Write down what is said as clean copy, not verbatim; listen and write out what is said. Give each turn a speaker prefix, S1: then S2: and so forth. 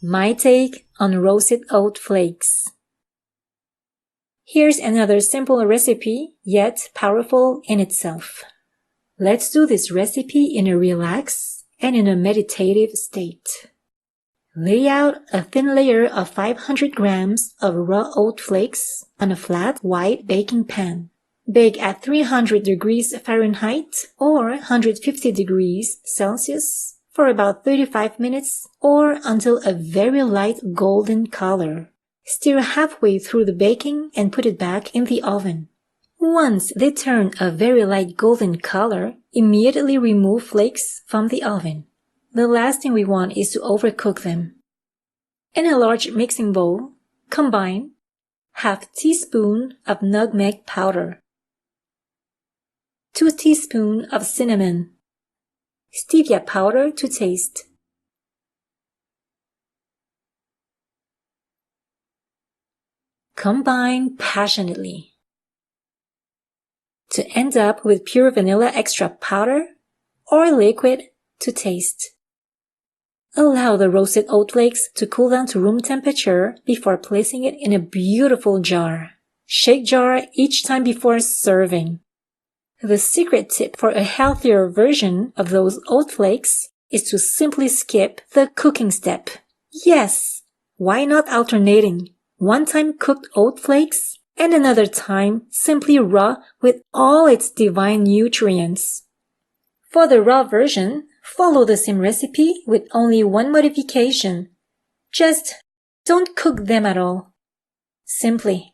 S1: My take on roasted oat flakes. Here's another simple recipe, yet powerful in itself. Let's do this recipe in a relaxed and in a meditative state. Lay out a thin layer of 500 grams of raw oat flakes on a flat white baking pan. Bake at 300 degrees Fahrenheit or 150 degrees Celsius for about 35 minutes or until a very light golden color. Stir halfway through the baking and put it back in the oven. Once they turn a very light golden color, immediately remove flakes from the oven. The last thing we want is to overcook them. In a large mixing bowl, combine half teaspoon of nutmeg powder, 2 teaspoons of cinnamon, stevia powder to taste. Combine passionately to end up with pure vanilla extract powder or liquid to taste. Allow the roasted oat flakes to cool down to room temperature before placing it in a beautiful jar. Shake jar each time before serving. The secret tip for a healthier version of those oat flakes is to simply skip the cooking step. Yes, why not alternating? One time cooked oat flakes and another time simply raw with all its divine nutrients. For the raw version, follow the same recipe with only one modification. Just don't cook them at all. Simply